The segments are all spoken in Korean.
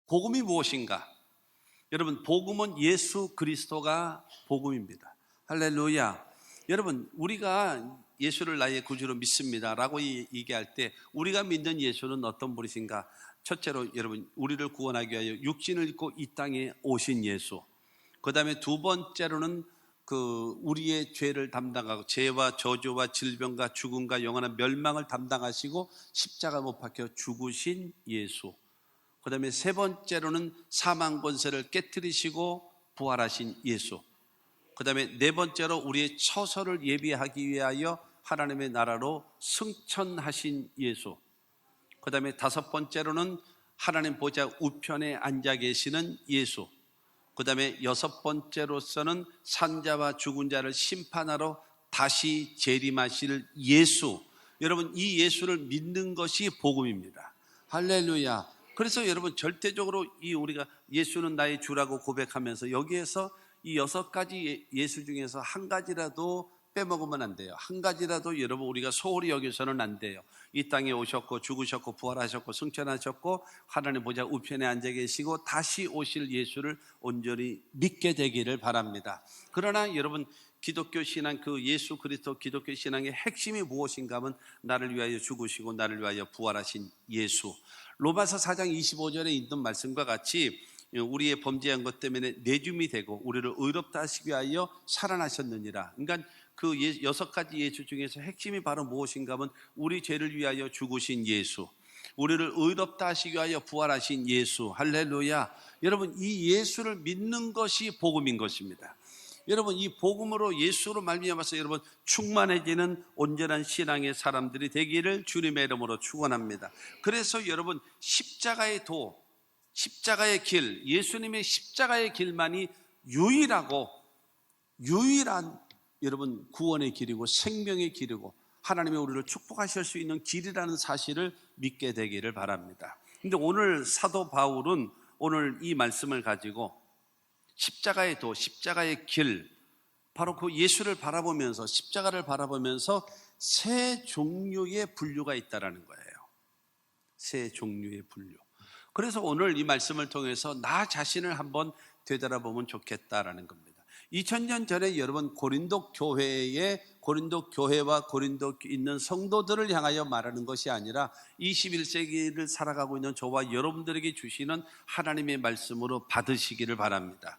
복음이 무엇인가? 여러분, 복음은 예수 그리스도가 복음입니다. 할렐루야. 여러분, 우리가 예수를 나의 구주로 믿습니다 라고 얘기할 때 우리가 믿는 예수는 어떤 분이신가? 첫째로 여러분, 우리를 구원하기 위하여 육신을 입고 이 땅에 오신 예수. 그 다음에 두 번째로는 우리의 죄를 담당하고 죄와 저주와 질병과 죽음과 영원한 멸망을 담당하시고 십자가 못 박혀 죽으신 예수. 그 다음에 세 번째로는 사망 권세를 깨뜨리시고 부활하신 예수. 그 다음에 네 번째로 우리의 처소를 예비하기 위하여 하나님의 나라로 승천하신 예수. 그 다음에 다섯 번째로는 하나님 보좌 우편에 앉아 계시는 예수. 그 다음에 여섯 번째로서는 산자와 죽은 자를 심판하러 다시 재림하실 예수. 여러분, 이 예수를 믿는 것이 복음입니다. 할렐루야. 그래서 여러분, 절대적으로 우리가 예수는 나의 주라고 고백하면서 여기에서 이 여섯 가지 예수 중에서 한 가지라도 빼먹으면 안 돼요. 한 가지라도 여러분 우리가 소홀히 여기서는 안 돼요. 이 땅에 오셨고 죽으셨고 부활하셨고 승천하셨고 하나님 보좌 우편에 앉아 계시고 다시 오실 예수를 온전히 믿게 되기를 바랍니다. 그러나 여러분, 기독교 신앙, 그 예수 그리스도 기독교 신앙의 핵심이 무엇인가 하면 나를 위하여 죽으시고 나를 위하여 부활하신 예수. 로마서 4장 25절에 있는 말씀과 같이 우리의 범죄한 것 때문에 내줌이 되고 우리를 의롭다 하시기 위하여 살아나셨느니라. 그러니까 그 여섯 가지 예수 중에서 핵심이 바로 무엇인가 하면 우리 죄를 위하여 죽으신 예수, 우리를 의롭다 하시기 위하여 부활하신 예수. 할렐루야. 여러분, 이 예수를 믿는 것이 복음인 것입니다. 여러분, 이 복음으로 예수로 말미암아서 여러분 충만해지는 온전한 신앙의 사람들이 되기를 주님의 이름으로 축원합니다. 그래서 여러분, 십자가의 도, 십자가의 길, 예수님의 십자가의 길만이 유일한 여러분 구원의 길이고 생명의 길이고 하나님이 우리를 축복하실 수 있는 길이라는 사실을 믿게 되기를 바랍니다. 그런데 오늘 사도 바울은 오늘 이 말씀을 가지고 십자가의 도, 십자가의 길, 바로 그 예수를 바라보면서 십자가를 바라보면서 세 종류의 분류가 있다라는 거예요. 세 종류의 분류. 그래서 오늘 이 말씀을 통해서 나 자신을 한번 되돌아보면 좋겠다라는 겁니다. 2000년 전에 여러분 고린도 교회와 고린도 있는 성도들을 향하여 말하는 것이 아니라 21세기를 살아가고 있는 저와 여러분들에게 주시는 하나님의 말씀으로 받으시기를 바랍니다.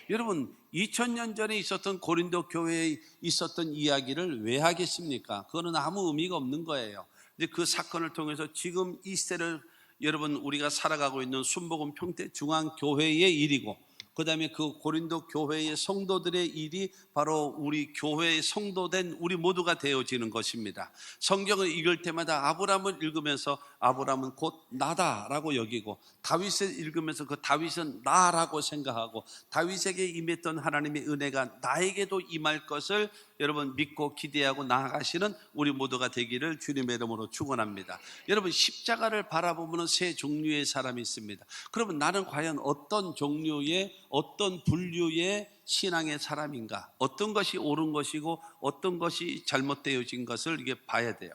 여러분, 2000년 전에 있었던 고린도 교회에 있었던 이야기를 왜 하겠습니까? 그거는 아무 의미가 없는 거예요. 근데 그 사건을 통해서 지금 이 시대를 여러분 우리가 살아가고 있는 순복음 평택중앙교회의 일이고, 그 다음에 그 고린도 교회의 성도들의 일이 바로 우리 교회의 성도된 우리 모두가 되어지는 것입니다. 성경을 읽을 때마다 아브라함을 읽으면서 아브라함은 곧 나다라고 여기고, 다윗을 읽으면서 그 다윗은 나라고 생각하고, 다윗에게 임했던 하나님의 은혜가 나에게도 임할 것을 여러분 믿고 기대하고 나아가시는 우리 모두가 되기를 주님의 이름으로 축원합니다. 여러분, 십자가를 바라보면 세 종류의 사람이 있습니다. 그러면 나는 과연 어떤 종류의, 어떤 분류의 신앙의 사람인가? 어떤 것이 옳은 것이고 어떤 것이 잘못되어진 것을 이게 봐야 돼요.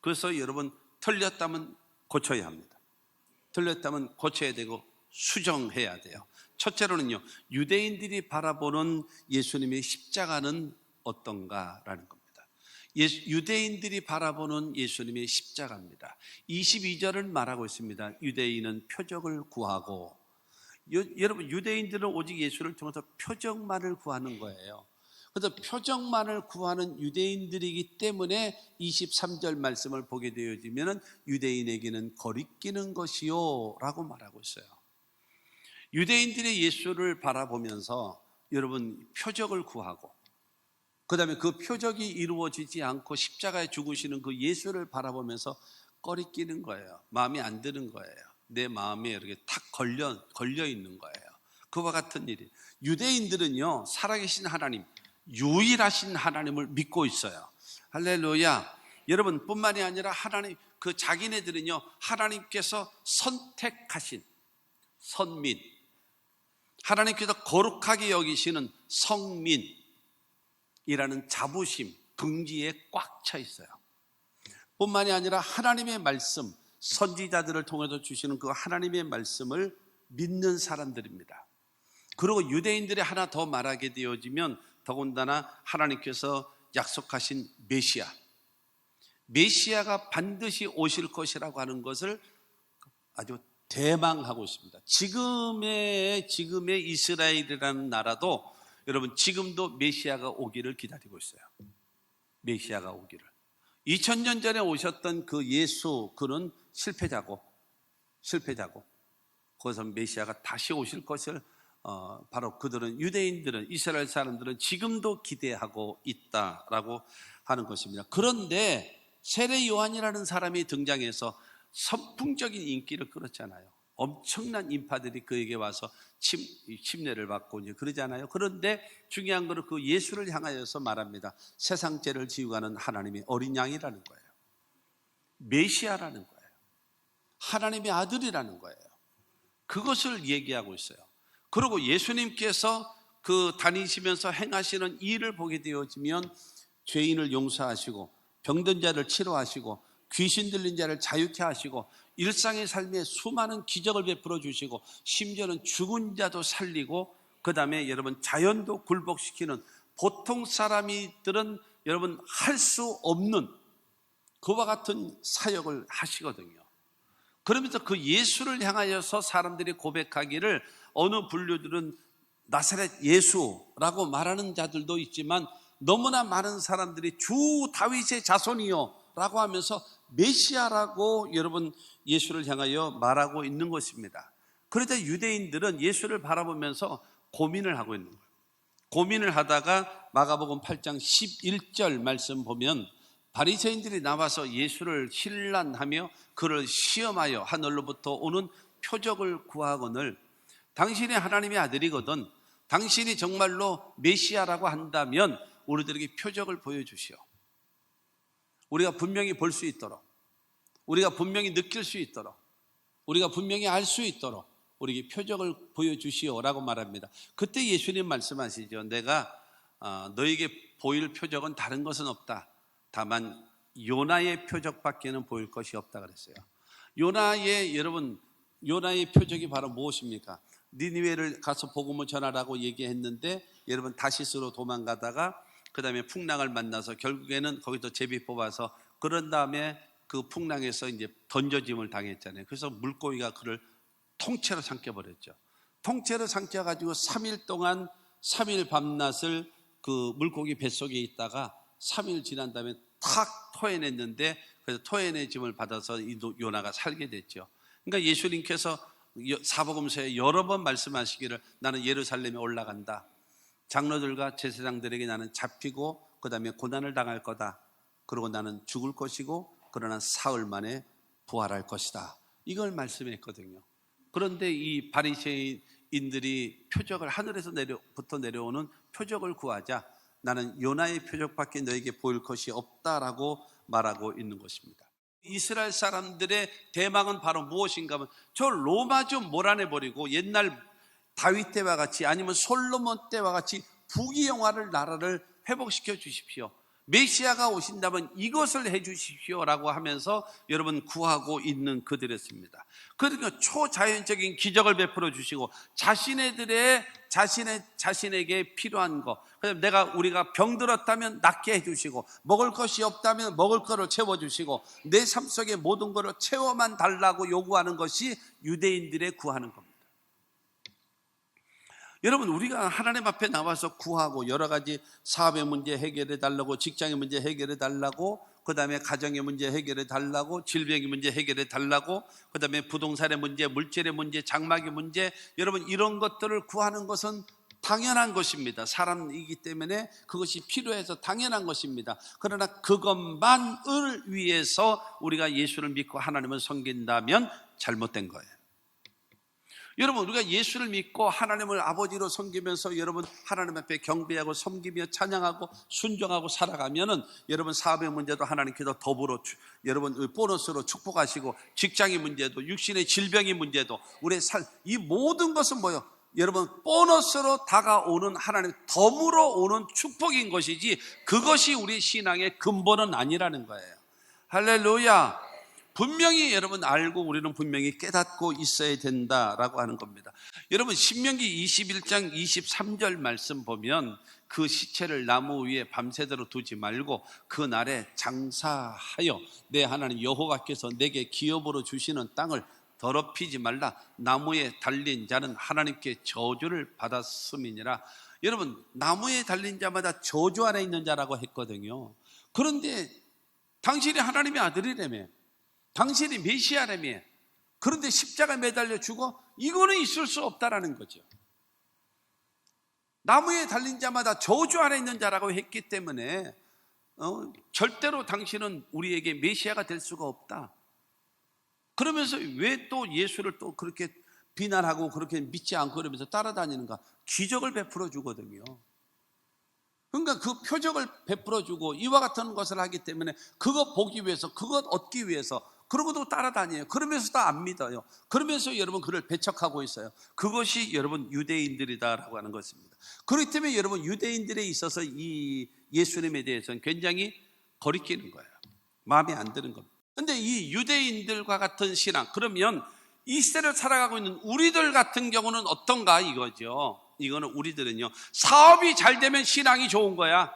그래서 여러분, 틀렸다면 고쳐야 합니다. 틀렸다면 고쳐야 되고 수정해야 돼요. 첫째로는요, 유대인들이 바라보는 예수님의 십자가는 어떤가라는 겁니다. 유대인들이 바라보는 예수님의 십자가입니다. 22절을 말하고 있습니다. 유대인은 표적을 구하고, 여러분, 유대인들은 오직 예수를 통해서 표적만을 구하는 거예요. 그래서 표적만을 구하는 유대인들이기 때문에 23절 말씀을 보게 되어지면 유대인에게는 거리끼는 것이요 라고 말하고 있어요. 유대인들의 예수를 바라보면서 여러분 표적을 구하고, 그 다음에 그 표적이 이루어지지 않고 십자가에 죽으시는 그 예수를 바라보면서 꺼리끼는 거예요. 마음이 안 드는 거예요. 내 마음에 이렇게 탁 걸려 있는 거예요. 그와 같은 일이. 유대인들은요, 살아계신 하나님, 유일하신 하나님을 믿고 있어요. 할렐루야. 여러분, 뿐만이 아니라 하나님, 그 자기네들은요, 하나님께서 선택하신 선민, 하나님께서 거룩하게 여기시는 성민이라는 자부심, 긍지에 꽉 차 있어요. 뿐만이 아니라 하나님의 말씀, 선지자들을 통해서 주시는 그 하나님의 말씀을 믿는 사람들입니다. 그리고 유대인들이 하나 더 말하게 되어지면 더군다나 하나님께서 약속하신 메시아가 반드시 오실 것이라고 하는 것을 아주 대망하고 있습니다. 지금의 이스라엘이라는 나라도 여러분 지금도 메시아가 오기를 기다리고 있어요. 메시아가 오기를. 2000년 전에 오셨던 그 예수, 그는 실패자고 거기서 메시아가 다시 오실 것을 바로 그들은, 유대인들은, 이스라엘 사람들은 지금도 기대하고 있다라고 하는 것입니다. 그런데 세례 요한이라는 사람이 등장해서 선풍적인 인기를 끌었잖아요. 엄청난 인파들이 그에게 와서 침례를 받고 이제 그러잖아요. 그런데 중요한 것은 그 예수를 향하여서 말합니다. 세상 죄를 지우고 가는 하나님의 어린 양이라는 거예요. 메시아라는 거예요. 하나님의 아들이라는 거예요. 그것을 얘기하고 있어요. 그리고 예수님께서 그 다니시면서 행하시는 일을 보게 되어지면 죄인을 용서하시고 병든 자를 치료하시고 귀신 들린 자를 자유케 하시고 일상의 삶에 수많은 기적을 베풀어 주시고 심지어는 죽은 자도 살리고 그 다음에 여러분 자연도 굴복시키는 보통 사람들은 여러분 할 수 없는 그와 같은 사역을 하시거든요. 그러면서 그 예수를 향하여서 사람들이 고백하기를 어느 분류들은 나사렛 예수라고 말하는 자들도 있지만 너무나 많은 사람들이 주 다윗의 자손이요 라고 하면서 메시아라고 여러분 예수를 향하여 말하고 있는 것입니다. 그런데 유대인들은 예수를 바라보면서 고민을 하고 있는 거예요. 고민을 하다가 마가복음 8장 11절 말씀 보면 바리새인들이 나와서 예수를 신란하며 그를 시험하여 하늘로부터 오는 표적을 구하거늘 당신이 하나님의 아들이거든 당신이 정말로 메시아라고 한다면 우리들에게 표적을 보여주시오. 우리가 분명히 볼 수 있도록, 우리가 분명히 느낄 수 있도록, 우리가 분명히 알 수 있도록 우리에게 표적을 보여주시오라고 말합니다. 그때 예수님 말씀하시죠. 내가 너에게 보일 표적은 다른 것은 없다. 다만 요나의 표적밖에는 보일 것이 없다 그랬어요. 요나의 표적이 바로 무엇입니까? 니느웨를 가서 복음을 전하라고 얘기했는데 여러분 다시스로 도망가다가 그 다음에 풍랑을 만나서 결국에는 거기서 제비 뽑아서 그런 다음에 그 풍랑에서 이제 던져짐을 당했잖아요. 그래서 물고기가 그를 통째로 삼켜버렸죠. 통째로 삼켜가지고 3일 동안 3일 밤낮을 그 물고기 뱃속에 있다가 3일 지난 다음에 탁 토해냈는데 그래서 토해내짐을 받아서 이 요나가 살게 됐죠. 그러니까 예수님께서 사복음서에 여러 번 말씀하시기를 나는 예루살렘에 올라간다. 장로들과 제사장들에게 나는 잡히고 그 다음에 고난을 당할 거다. 그리고 나는 죽을 것이고 그러나 사흘 만에 부활할 것이다. 이걸 말씀했거든요. 그런데 이 바리새인들이 표적을 하늘에서부터 내려오는 표적을 구하자 나는 요나의 표적밖에 너에게 보일 것이 없다라고 말하고 있는 것입니다. 이스라엘 사람들의 대망은 바로 무엇인가 하면 저 로마 좀 몰아내버리고 옛날 다윗 때와 같이 아니면 솔로몬 때와 같이 부귀영화를 나라를 회복시켜 주십시오. 메시아가 오신다면 이것을 해 주십시오라고 하면서 여러분 구하고 있는 그들이었습니다. 그러니까 초자연적인 기적을 베풀어 주시고 자신에게 필요한 거, 우리가 병들었다면 낫게 해 주시고 먹을 것이 없다면 먹을 거를 채워 주시고 내 삶 속에 모든 것을 채워만 달라고 요구하는 것이 유대인들의 구하는 겁니다. 여러분 우리가 하나님 앞에 나와서 구하고 여러 가지 사업의 문제 해결해 달라고, 직장의 문제 해결해 달라고, 그 다음에 가정의 문제 해결해 달라고, 질병의 문제 해결해 달라고, 그 다음에 부동산의 문제, 물질의 문제, 장막의 문제, 여러분 이런 것들을 구하는 것은 당연한 것입니다. 사람이기 때문에 그것이 필요해서 당연한 것입니다. 그러나 그것만을 위해서 우리가 예수를 믿고 하나님을 섬긴다면 잘못된 거예요. 여러분 우리가 예수를 믿고 하나님을 아버지로 섬기면서 여러분 하나님 앞에 경배하고 섬기며 찬양하고 순종하고 살아가면은 여러분 사업의 문제도 하나님께서 더불어 여러분 보너스로 축복하시고 직장의 문제도 육신의 질병의 문제도 우리의 이 모든 것은 뭐예요? 여러분 보너스로 다가오는 하나님 덤으로 오는 축복인 것이지 그것이 우리 신앙의 근본은 아니라는 거예요. 할렐루야. 분명히 여러분 알고 우리는 분명히 깨닫고 있어야 된다라고 하는 겁니다. 여러분 신명기 21장 23절 말씀 보면 그 시체를 나무 위에 밤새도록 두지 말고 그 날에 장사하여 내 하나님 여호와께서 내게 기업으로 주시는 땅을 더럽히지 말라. 나무에 달린 자는 하나님께 저주를 받았음이니라. 여러분 나무에 달린 자마다 저주 아래 있는 자라고 했거든요. 그런데 당신이 하나님의 아들이라며, 당신이 메시아라며, 그런데 십자가 매달려 죽어? 이거는 있을 수 없다라는 거죠. 나무에 달린 자마다 저주 아래 있는 자라고 했기 때문에 절대로 당신은 우리에게 메시아가 될 수가 없다. 그러면서 왜 또 예수를 또 그렇게 비난하고 그렇게 믿지 않고 그러면서 따라다니는가? 기적을 베풀어 주거든요. 그러니까 그 표적을 베풀어 주고 이와 같은 것을 하기 때문에 그것 보기 위해서, 그것 얻기 위해서 그러고도 따라다녀요. 그러면서 다 안 믿어요. 그러면서 여러분 그를 배척하고 있어요. 그것이 여러분 유대인들이다라고 하는 것입니다. 그렇기 때문에 여러분 유대인들에 있어서 이 예수님에 대해서는 굉장히 거리끼는 거예요. 마음에 안 드는 겁니다. 그런데 이 유대인들과 같은 신앙, 그러면 이 시대를 살아가고 있는 우리들 같은 경우는 어떤가 이거죠. 이거는 우리들은요, 사업이 잘 되면 신앙이 좋은 거야.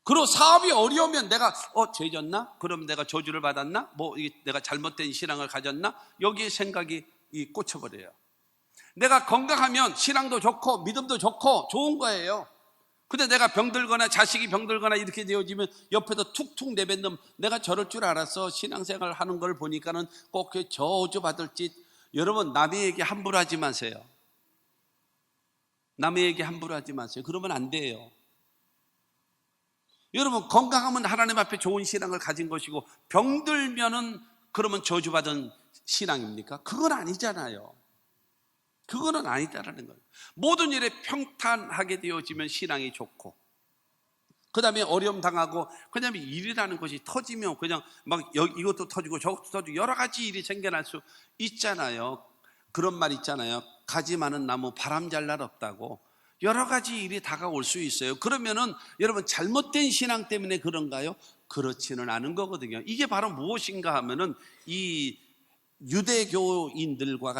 그리고 사업이 어려우면 내가 죄 졌나? 그럼 내가 저주를 받았나? 내가 잘못된 신앙을 가졌나? 여기에 생각이 꽂혀버려요. 내가 건강하면 신앙도 좋고 믿음도 좋고 좋은 거예요. 근데 내가 병들거나 자식이 병들거나 이렇게 되어지면 옆에서 툭툭 내뱉는, 내가 저럴 줄 알았어. 신앙생활 하는 걸 보니까는 꼭 저주 받을 짓. 여러분 남의 얘기 함부로 하지 마세요. 남의 얘기 함부로 하지 마세요. 그러면 안 돼요. 여러분 건강하면 하나님 앞에 좋은 신앙을 가진 것이고, 병들면은 그러면 저주받은 신앙입니까? 그건 아니잖아요. 그거는 아니다라는 거예요. 모든 일에 평탄하게 되어지면 신앙이 좋고, 그 다음에 어려움 당하고, 그 다음에 일이라는 것이 터지면 그냥 막 이것도 터지고 저것도 터지고 여러 가지 일이 생겨날 수 있잖아요. 그런 말 있잖아요. 가지 많은 나무 바람 잘 날 없다고. 여러 가지 일이 다가올 수 있어요. 그러면은 여러분 잘못된 신앙 때문에 그런가요? 그렇지는 않은 거거든요. 이게 바로 무엇인가 하면은 이 유대인들과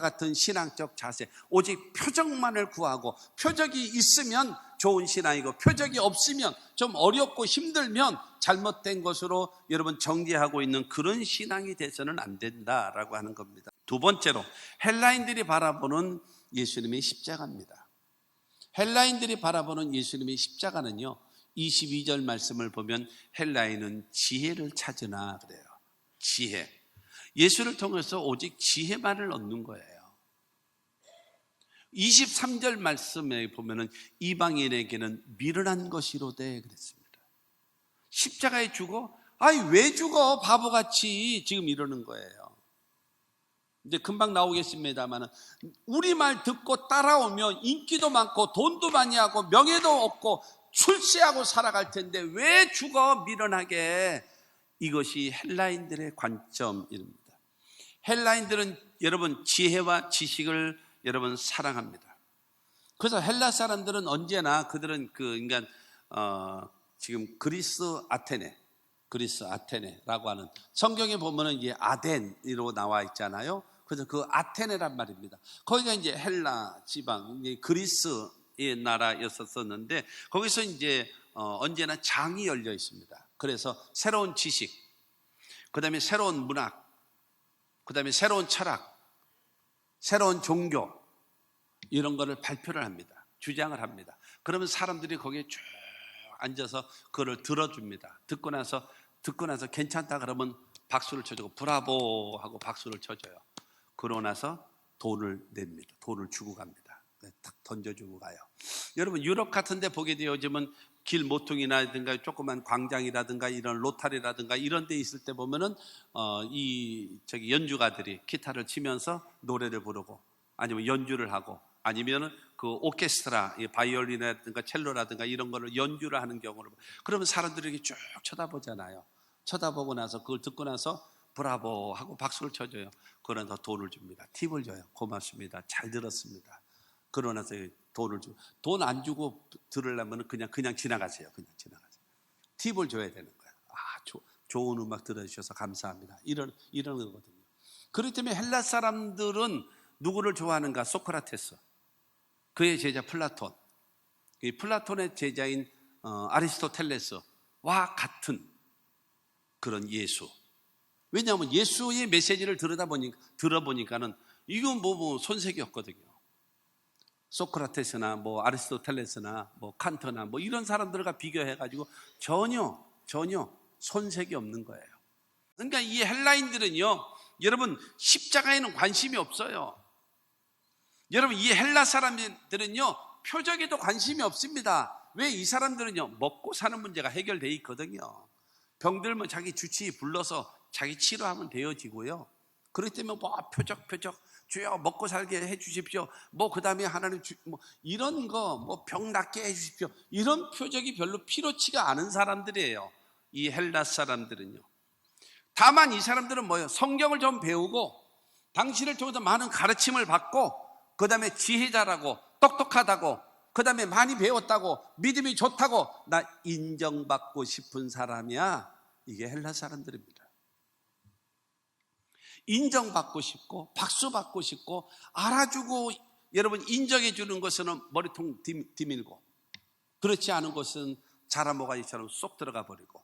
같은 신앙적 자세, 오직 표적만을 구하고, 표적이 있으면 좋은 신앙이고 표적이 없으면 좀 어렵고 힘들면 잘못된 것으로 여러분 정죄하고 있는 그런 신앙이 돼서는 안 된다라고 하는 겁니다. 두 번째로 헬라인들이 바라보는 예수님의 십자가입니다. 헬라인들이 바라보는 예수님의 십자가는요, 22절 말씀을 보면 헬라인은 지혜를 찾으나 그래요. 지혜. 예수를 통해서 오직 지혜만을 얻는 거예요. 23절 말씀에 보면은 이방인에게는 미련한 것이로되 그랬습니다. 십자가에 죽어? 아니 왜 죽어? 바보같이 지금 이러는 거예요. 이제 금방 나오겠습니다만은 우리 말 듣고 따라오면 인기도 많고 돈도 많이 하고 명예도 얻고 출세하고 살아갈 텐데 왜 죽어? 미련하게. 이것이 헬라인들의 관점입니다. 헬라인들은 여러분 지혜와 지식을 여러분 사랑합니다. 그래서 헬라 사람들은 언제나 그들은 지금 그리스 아테네라고 하는, 성경에 보면은 이게 아덴으로 나와 있잖아요. 그래서 그 아테네란 말입니다. 거기가 이제 헬라 지방, 그리스의 나라였었는데 거기서 이제 언제나 장이 열려 있습니다. 그래서 새로운 지식, 그 다음에 새로운 문학, 그 다음에 새로운 철학, 새로운 종교, 이런 거를 발표를 합니다. 주장을 합니다. 그러면 사람들이 거기에 쭉 앉아서 그걸 들어줍니다. 듣고 나서 괜찮다 그러면 박수를 쳐주고 브라보 하고 박수를 쳐줘요. 그러고 나서 돈을 냅니다. 돈을 주고 갑니다. 탁 던져주고 가요. 여러분 유럽 같은 데 보게 되어지면 길 모퉁이라든가 조그만 광장이라든가 이런 로타리라든가 이런 데 있을 때 보면은 연주가들이 기타를 치면서 노래를 부르고, 아니면 연주를 하고, 아니면은 그 오케스트라, 바이올린이라든가 첼로라든가 이런 거를 연주를 하는 경우를, 그러면 사람들에게 쭉 쳐다보잖아요. 쳐다보고 나서 그걸 듣고 나서 브라보 하고 박수를 쳐줘요. 그러면서 돈을 줍니다. 팁을 줘요. 고맙습니다. 잘 들었습니다. 그러고 나서 돈을 주고, 돈 안 주고 들으려면 그냥 지나가세요. 그냥 지나가세요. 팁을 줘야 되는 거예요. 좋은 음악 들어주셔서 감사합니다. 이런 거거든요. 그렇기 때문에 헬라 사람들은 누구를 좋아하는가? 소크라테스, 그의 제자 플라톤, 이 플라톤의 제자인 아리스토텔레스와 같은 그런 예수. 왜냐하면 예수의 메시지를 들어보니까는 이건 뭐 손색이 없거든요. 소크라테스나 뭐 아리스토텔레스나 뭐 칸트나 뭐 이런 사람들과 비교해가지고 전혀 손색이 없는 거예요. 그러니까 이 헬라인들은요, 여러분 십자가에는 관심이 없어요. 여러분 이 헬라 사람들은요, 표적에도 관심이 없습니다. 왜? 이 사람들은요, 먹고 사는 문제가 해결되어 있거든요. 병들면 자기 주치의 불러서 자기 치료하면 되어지고요. 그렇기 때문에 뭐 표적 주여 먹고 살게 해주십시오. 뭐 그 다음에 하나님 뭐 이런 거 뭐 병 낫게 해주십시오. 이런 표적이 별로 필요치가 않은 사람들이에요. 이 헬라 사람들은요. 다만 이 사람들은 뭐예요? 성경을 좀 배우고 당신을 통해서 많은 가르침을 받고 그 다음에 지혜자라고 똑똑하다고 그 다음에 많이 배웠다고 믿음이 좋다고 나 인정받고 싶은 사람이야. 이게 헬라 사람들입니다. 인정받고 싶고 박수 받고 싶고 알아주고 여러분 인정해 주는 것은 머리통 뒤밀고 그렇지 않은 것은 자라모가지처럼 쏙 들어가 버리고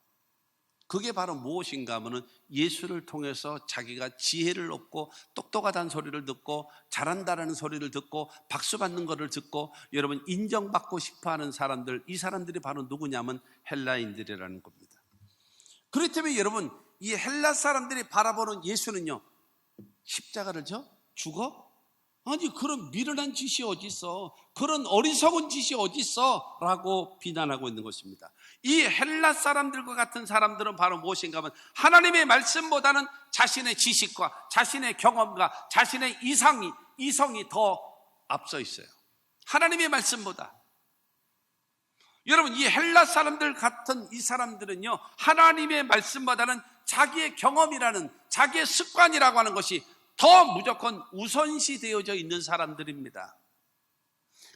그게 바로 무엇인가 하면은 예수를 통해서 자기가 지혜를 얻고 똑똑하다는 소리를 듣고 잘한다라는 소리를 듣고 박수 받는 것을 듣고 여러분 인정받고 싶어하는 사람들, 이 사람들이 바로 누구냐면 헬라인들이라는 겁니다. 그렇기 때문에 여러분 이 헬라 사람들이 바라보는 예수는요, 십자가를 죽어? 아니 그런 미련한 짓이 어디 있어? 그런 어리석은 짓이 어디 있어? 라고 비난하고 있는 것입니다. 이 헬라 사람들과 같은 사람들은 바로 무엇인가 하면 하나님의 말씀보다는 자신의 지식과 자신의 경험과 자신의 이성이 더 앞서 있어요. 하나님의 말씀보다. 여러분 이 헬라 사람들 같은 이 사람들은요, 하나님의 말씀보다는 자기의 경험이라는 자기의 습관이라고 하는 것이 더 무조건 우선시 되어져 있는 사람들입니다.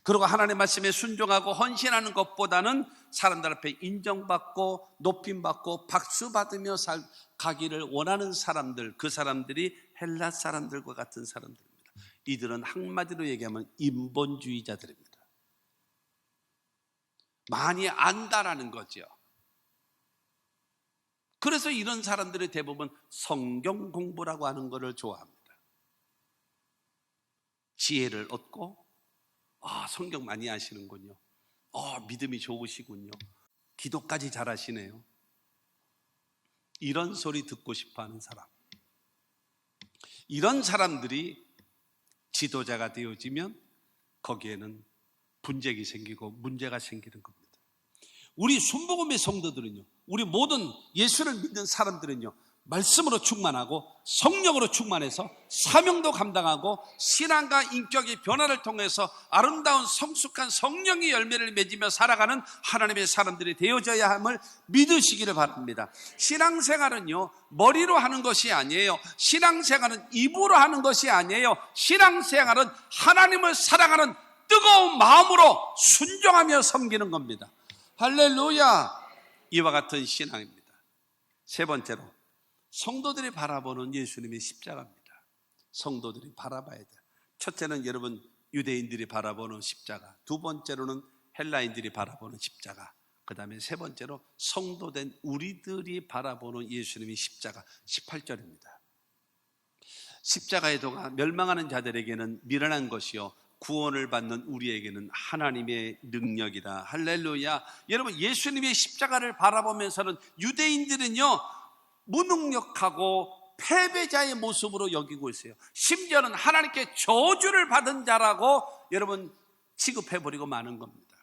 그리고 하나님의 말씀에 순종하고 헌신하는 것보다는 사람들 앞에 인정받고 높임받고 박수받으며 가기를 원하는 사람들, 그 사람들이 헬라 사람들과 같은 사람들입니다. 이들은 한마디로 얘기하면 인본주의자들입니다. 많이 안다라는 거죠. 그래서 이런 사람들이 대부분 성경 공부라고 하는 것을 좋아합니다. 지혜를 얻고 성경 많이 아시는군요. 믿음이 좋으시군요. 기도까지 잘하시네요. 이런 소리 듣고 싶어하는 사람, 이런 사람들이 지도자가 되어지면 거기에는 분쟁이 생기고 문제가 생기는 겁니다. 우리 순복음의 성도들은요, 우리 모든 예수를 믿는 사람들은요, 말씀으로 충만하고 성령으로 충만해서 사명도 감당하고 신앙과 인격의 변화를 통해서 아름다운 성숙한 성령의 열매를 맺으며 살아가는 하나님의 사람들이 되어져야 함을 믿으시기를 바랍니다. 신앙생활은요, 머리로 하는 것이 아니에요. 신앙생활은 입으로 하는 것이 아니에요. 신앙생활은 하나님을 사랑하는 뜨거운 마음으로 순종하며 섬기는 겁니다. 할렐루야! 이와 같은 신앙입니다. 세 번째로 성도들이 바라보는 예수님의 십자가입니다. 성도들이 바라봐야 돼요. 첫째는 여러분 유대인들이 바라보는 십자가, 두 번째로는 헬라인들이 바라보는 십자가, 그 다음에 세 번째로 성도된 우리들이 바라보는 예수님의 십자가. 18절입니다. 십자가의 도가 멸망하는 자들에게는 미련한 것이요 구원을 받는 우리에게는 하나님의 능력이다. 할렐루야. 여러분 예수님의 십자가를 바라보면서는 유대인들은요 무능력하고 패배자의 모습으로 여기고 있어요. 심지어는 하나님께 저주를 받은 자라고 여러분 취급해버리고 마는 겁니다.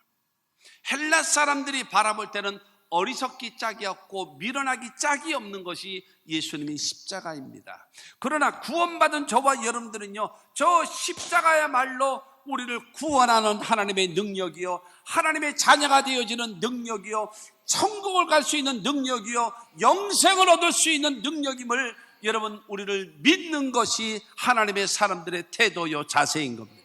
헬라 사람들이 바라볼 때는 어리석기 짝이 없고 미련하기 짝이 없는 것이 예수님의 십자가입니다. 그러나 구원받은 저와 여러분들은요, 저 십자가야말로 우리를 구원하는 하나님의 능력이요, 하나님의 자녀가 되어지는 능력이요, 천국을 갈 수 있는 능력이요, 영생을 얻을 수 있는 능력임을 여러분 우리를 믿는 것이 하나님의 사람들의 태도요, 자세인 겁니다.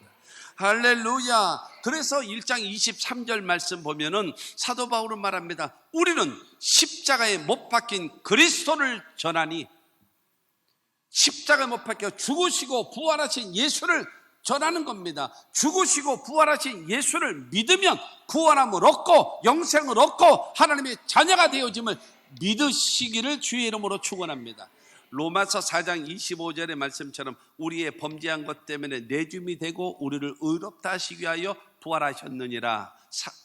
할렐루야. 그래서 1장 23절 말씀 보면은 사도 바울은 말합니다. 우리는 십자가에 못 박힌 그리스도를 전하니, 십자가에 못 박혀 죽으시고 부활하신 예수를 전하는 겁니다. 죽으시고 부활하신 예수를 믿으면 구원함을 얻고 영생을 얻고 하나님의 자녀가 되어짐을 믿으시기를 주의 이름으로 축원합니다. 로마서 4장 25절의 말씀처럼 우리의 범죄한 것 때문에 내줌이 되고 우리를 의롭다 하시기 위하여 부활하셨느니라,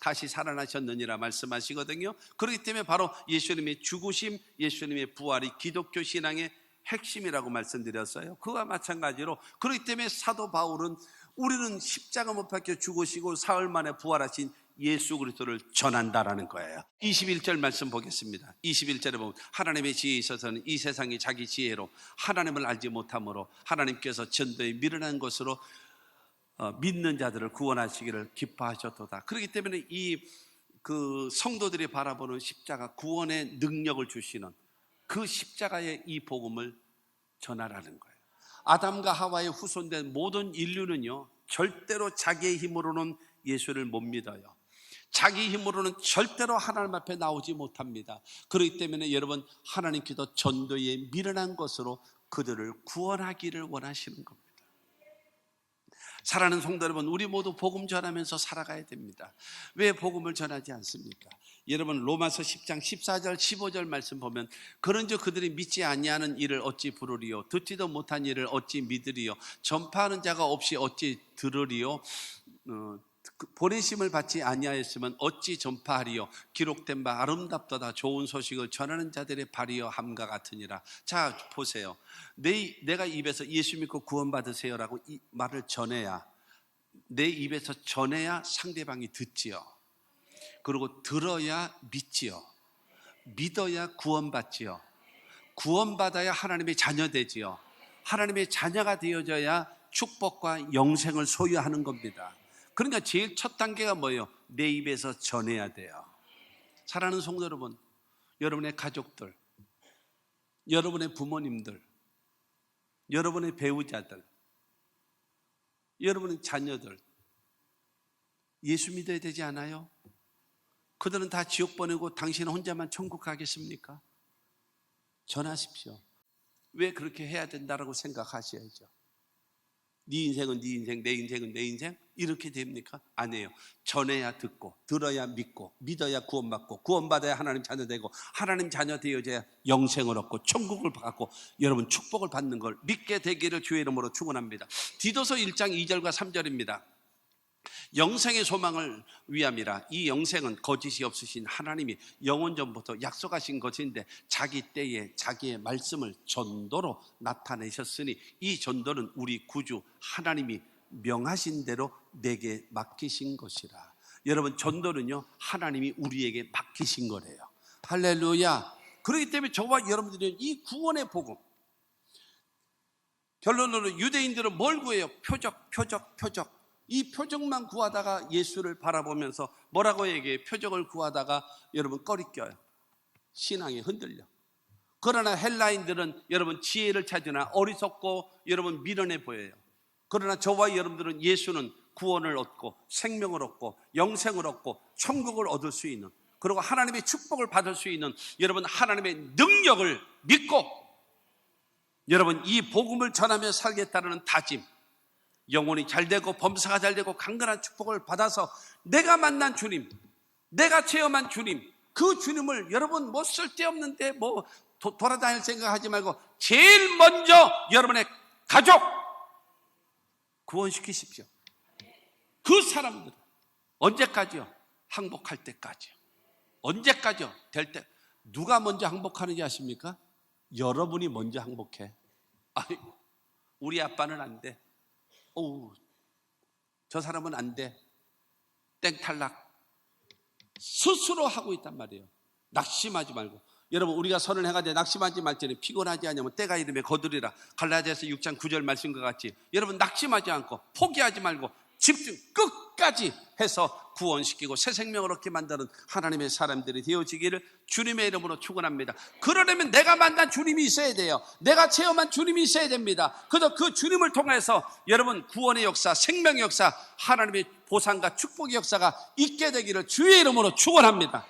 다시 살아나셨느니라 말씀하시거든요. 그렇기 때문에 바로 예수님의 죽으심, 예수님의 부활이 기독교 신앙의 핵심이라고 말씀드렸어요. 그와 마찬가지로 그렇기 때문에 사도 바울은 우리는 십자가 못 박혀 죽으시고 사흘 만에 부활하신 예수 그리스도를 전한다라는 거예요. 21절 말씀 보겠습니다. 21절에 보면 하나님의 지혜에 있어서는 이 세상이 자기 지혜로 하나님을 알지 못함으로 하나님께서 전도에 미련한 것으로 믿는 자들을 구원하시기를 기뻐하셨도다. 그렇기 때문에 그 성도들이 바라보는 십자가, 구원의 능력을 주시는 그 십자가의 이 복음을 전하라는 거예요. 아담과 하와의 후손된 모든 인류는요, 절대로 자기의 힘으로는 예수를 못 믿어요. 자기 힘으로는 절대로 하나님 앞에 나오지 못합니다. 그렇기 때문에 여러분, 하나님께서 전도에 미련한 것으로 그들을 구원하기를 원하시는 겁니다. 사랑하는 성도 여러분, 우리 모두 복음 전하면서 살아가야 됩니다. 왜 복음을 전하지 않습니까? 여러분, 로마서 10장 14절 15절 말씀 보면 그런즉 그들이 믿지 아니하는 일을 어찌 부르리요, 듣지도 못한 일을 어찌 믿으리요, 전파하는 자가 없이 어찌 들으리요, 보내심을 받지 아니하였으면 어찌 전파하리요, 기록된 바 아름답도다 좋은 소식을 전하는 자들의 발이여 함과 같으니라. 자, 보세요. 내가 입에서 예수 믿고 구원받으세요라고 이 말을 전해야, 내 입에서 전해야 상대방이 듣지요. 그리고 들어야 믿지요. 믿어야 구원받지요. 구원받아야 하나님의 자녀 되지요. 하나님의 자녀가 되어져야 축복과 영생을 소유하는 겁니다. 그러니까 제일 첫 단계가 뭐예요? 내 입에서 전해야 돼요. 사랑하는 성도 여러분, 여러분의 가족들, 여러분의 부모님들, 여러분의 배우자들, 여러분의 자녀들 예수 믿어야 되지 않아요? 그들은 다 지옥 보내고 당신은 혼자만 천국 가겠습니까? 전하십시오. 왜 그렇게 해야 된다라고 생각하셔야죠. 네 인생은 네 인생, 내 인생은 내 인생, 이렇게 됩니까? 아니에요. 전해야 듣고, 들어야 믿고, 믿어야 구원받고, 구원받아야 하나님 자녀 되고, 하나님 자녀 되어져야 영생을 얻고 천국을 받고 여러분 축복을 받는 걸 믿게 되기를 주의 이름으로 축원합니다. 디도서 1장 2절과 3절입니다. 영생의 소망을 위함이라. 이 영생은 거짓이 없으신 하나님이 영원 전부터 약속하신 것인데 자기 때에 자기의 말씀을 전도로 나타내셨으니 이 전도는 우리 구주 하나님이 명하신 대로 내게 맡기신 것이라. 여러분, 전도는요 하나님이 우리에게 맡기신 거래요. 할렐루야. 그렇기 때문에 저와 여러분들은 이 구원의 복음, 결론으로 유대인들은 뭘 구해요? 표적. 이 표적만 구하다가 예수를 바라보면서 뭐라고 얘기해요? 표적을 구하다가 여러분 꺼리껴요. 신앙이 흔들려. 그러나 헬라인들은 여러분 지혜를 찾으나 어리석고 여러분 미련해 보여요. 그러나 저와 여러분들은 예수는 구원을 얻고 생명을 얻고 영생을 얻고 천국을 얻을 수 있는, 그리고 하나님의 축복을 받을 수 있는 여러분 하나님의 능력을 믿고 여러분 이 복음을 전하며 살겠다는 다짐, 영혼이 잘되고 범사가 잘되고 강건한 축복을 받아서 내가 만난 주님, 내가 체험한 주님, 그 주님을 여러분 뭐 쓸데없는데 뭐 돌아다닐 생각하지 말고 제일 먼저 여러분의 가족 구원시키십시오. 그 사람들 언제까지요? 항복할 때까지요. 언제까지요? 될 때. 누가 먼저 항복하는지 아십니까? 여러분이 먼저 항복해. 아이고, 우리 아빠는 안 돼. 저 사람은 안 돼. 땡 탈락. 스스로 하고 있단 말이에요. 낙심하지 말고. 여러분, 우리가 선을 행하되 낙심하지 말지니 피곤하지 않으면 때가 이르면 거두리라. 갈라디아서 6장 9절 말씀과 같이 여러분 낙심하지 않고 포기하지 말고 집중 끝까지 해서 구원시키고 새 생명을 얻게 만드는 하나님의 사람들이 되어지기를 주님의 이름으로 축원합니다. 그러려면 내가 만난 주님이 있어야 돼요. 내가 체험한 주님이 있어야 됩니다. 그래서 그 주님을 통해서 여러분 구원의 역사, 생명의 역사, 하나님의 보상과 축복의 역사가 있게 되기를 주의 이름으로 축원합니다.